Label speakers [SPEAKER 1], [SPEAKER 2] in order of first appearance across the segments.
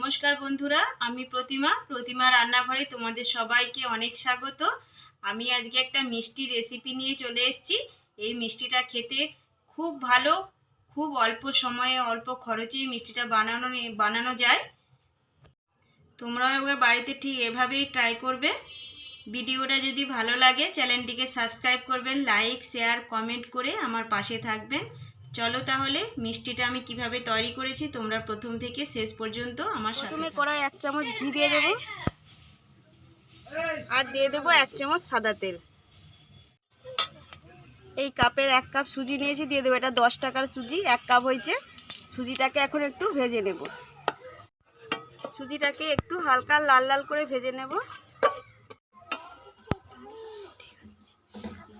[SPEAKER 1] নমস্কার বন্ধুরা, আমি প্রতিমা রান্নাঘরে তোমাদের সবাইকে অনেক স্বাগত। আমি আজকে একটা মিষ্টি রেসিপি নিয়ে চলে এসেছি। এই মিষ্টিটা খেতে খুব ভালো, খুব অল্প সময়ে অল্প খরচে মিষ্টিটা বানানো যায়। তোমরাও একবার বাড়িতে ঠিক এভাবেই ট্রাই করবে। ভিডিওটা যদি ভালো লাগে চ্যানেলটিকে সাবস্ক্রাইব করবেন, লাইক শেয়ার কমেন্ট করে আমার পাশে থাকবেন। চলো তাহলে মিষ্টিটা আমি কিভাবে তৈরি করেছি তোমরা প্রথম থেকে শেষ পর্যন্ত আমার সাথে। প্রথমে কড়াই 1 চামচ ঘি দিয়ে দেব আর দিয়ে দেব 1 চামচ সাদা তেল। এই কাপের 1 কাপ সুজি নিয়েছি, দিয়ে দেবো। এটা 10 টাকার সুজি, 1 কাপ হয়েছে। সুজিটাকে এখন একটু ভেজে নেব। সুজিটাকে একটু হালকা লাল লাল করে ভেজে নেব।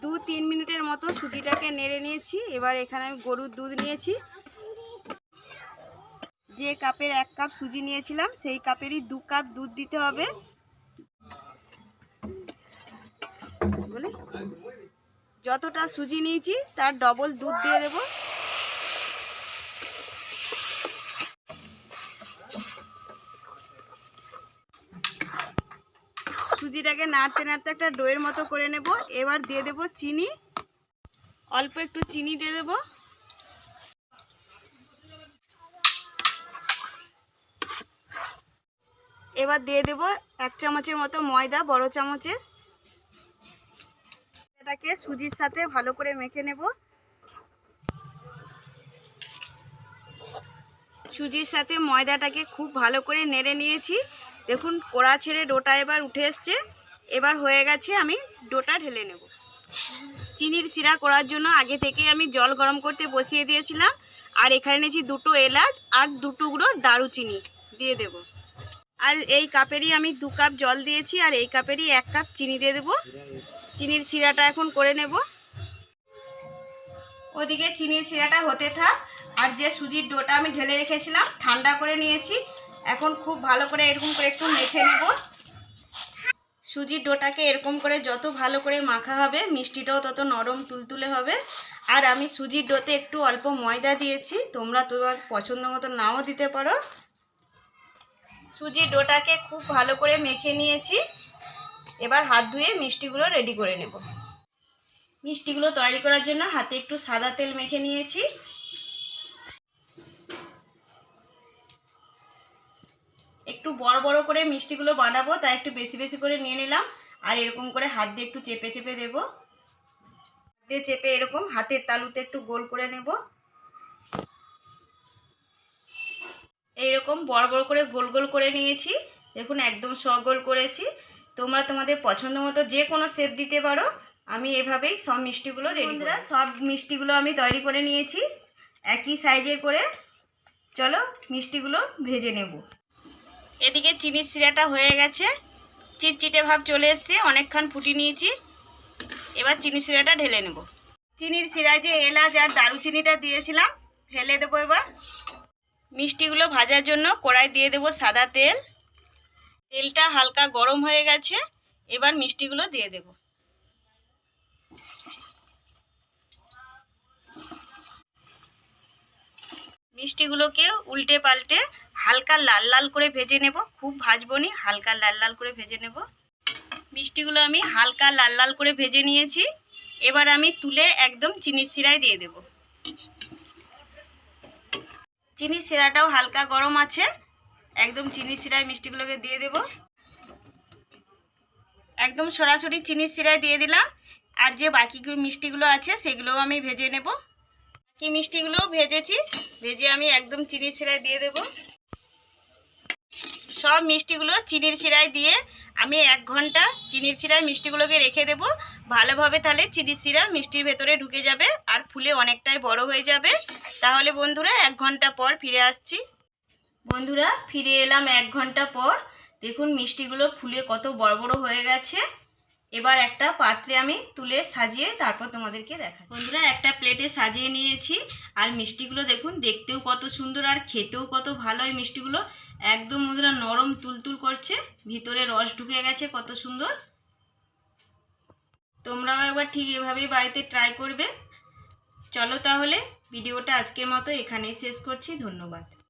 [SPEAKER 1] 2-3 মিনিটের মতো সুজিটাকে নেড়ে নিয়েছি। এবার এখানে আমি গরুর দুধ নিয়েছি। যে কাপের 1 কাপ সুজি নিয়েছিলাম সেই কাপেরই 2 কাপ দুধ দিতে হবে। যতটা সুজি নিয়েছি তার ডবল দুধ দিয়ে দেব। সুজিটাকে নাড়তে নাড়তে একটা ডোয়ের মতো করে নেব। এবার দিয়ে দেব চিনি, অল্প একটু চিনি দিয়ে দেব। এবার দিয়ে দেব 1 চামচের মতো ময়দা, বড় চামচের। এটাকে সুজির সাথে ভালো করে মেখে নেব। সুজির সাথে ময়দাটাকে খুব ভালো করে নেড়ে নিয়েছি। দেখুন কোড়া ছেড়ে ডোটা এবার উঠে এসছে। এবার হয়ে গেছে, আমি ডোটা ঢেলে নেব। চিনির শিরা করার জন্য আগে থেকে আমি জল গরম করতে বসিয়ে দিয়েছিলাম। আর এখানে নিয়েছি 2টো এলাচ আর 2 টুকরো দারুচিনি দিয়ে দেব। আর এই কাপেরই আমি 2 কাপ জল দিয়েছি আর এই কাপেরই 1 কাপ চিনি দিয়ে দেব। চিনির শিরাটা এখন করে নেব। ওদিকে চিনির শিরাটা হতে থাক। আর যে সুজির ডোটা আমি ঢেলে রেখেছিলাম ঠান্ডা করে নিয়েছি। এখন খুব ভালো করে এরকম করে একটু মেখে নেব। সুজির ডোটাকে এরকম করে যত ভালো করে মাখা হবে মিষ্টিটাও তত নরম তুলতুলে হবে। আর আমি সুজির ডোতে একটু অল্প ময়দা দিয়েছি, তোমরা তোমার পছন্দ মতো নাও দিতে পারো। সুজির ডোটাকে খুব ভালো করে মেখে নিয়েছি। এবার হাত ধুয়ে মিষ্টিগুলো রেডি করে নেব। মিষ্টিগুলো তৈরি করার জন্য হাতে একটু সাদা তেল মেখে নিয়েছি। একটু বড় বড় করে মিষ্টিগুলো বানাবো, তাই একটু বেশি বেশি করে নিয়ে নিলাম। আর এরকম করে হাত দিয়ে একটু চেপে চেপে দেব। দিয়ে চেপে এরকম হাতের তালুতে একটু গোল করে নেব। এইরকম বড় বড় করে গোল গোল করে নিয়েছি। দেখুন একদম সগোল করেছি। তোমরা তোমাদের পছন্দ মতো যে কোনো শেপ দিতে পারো। আমি এভাবেই সব মিষ্টিগুলো রেডি করে, সব মিষ্টিগুলো আমি তৈরি করে নিয়েছি একই সাইজের করে। চলো মিষ্টিগুলো ভেজে নেব। এদিকে চিনির শিরাটা হয়ে গেছে, চিটচিটে ভাব চলে এসছে, অনেকক্ষণ ফুটিয়ে নিয়েছি। এবার চিনির শিরাটা ঢেলে নেব। চিনির শিরায় যে এলাচ আর দারুচিনিটা দিয়েছিলাম ঢেলে দেবো। এবার মিষ্টিগুলো ভাজার জন্য কড়াই দিয়ে দেব সাদা তেল। তেলটা হালকা গরম হয়ে গেছে। এবার মিষ্টিগুলো দিয়ে দেব। মিষ্টিগুলোকে উল্টে পাল্টে হালকা লাল লাল করে ভেজে নেব। খুব ভাজবো নি, হালকা লাল লাল করে ভেজে নেব। মিষ্টিগুলো আমি হালকা লাল লাল করে ভেজে নিয়েছি। এবার আমি তুলে একদম চিনির শিরায় দিয়ে দেব। চিনির শিরাটাও হালকা গরম আছে। একদম চিনির শিরায় মিষ্টিগুলোকে দিয়ে দেব। একদম সরাসরি চিনির শিরায় দিয়ে দিলাম। আর যে বাকি মিষ্টিগুলো আছে সেগুলোও আমি ভেজে নেব। বাকি মিষ্টিগুলোও ভেজেছি, ভেজে আমি একদম চিনির শিরায় দিয়ে দেব। সব মিষ্টিগুলো চিনির শিরায় দিয়ে আমি 1 ঘন্টা চিনির শিরায় মিষ্টিগুলোকে রেখে দেব ভালোভাবে। তাহলে চিনির শিরা মিষ্টির ভেতরে ঢুকে যাবে আর ফুলে অনেকটাই বড় হয়ে যাবে। তাহলে বন্ধুরা 1 ঘন্টা পর ফিরে আসছি। বন্ধুরা ফিরে এলাম 1 ঘন্টা পর। দেখুন মিষ্টিগুলো ফুলে কত বড় বড় হয়ে গেছে। এবার একটা পাত্রে আমি তুলে সাজিয়ে তারপর তোমাদেরকে দেখাই। বন্ধুরা একটা প্লেটে সাজিয়ে নিয়েছি। আর মিষ্টিগুলো দেখুন দেখতেও কত সুন্দর আর খেতেও কত ভালো। এই মিষ্টিগুলো একদম বন্ধুরা নরম তুলতুল করছে, ভিতরে রস ঢুকে গেছে কত সুন্দর। তোমরাও একবার ঠিক এভাবেই বাড়িতে ট্রাই করবে। চলো তাহলে ভিডিওটা আজকের মতো এখানেই শেষ করছি। ধন্যবাদ।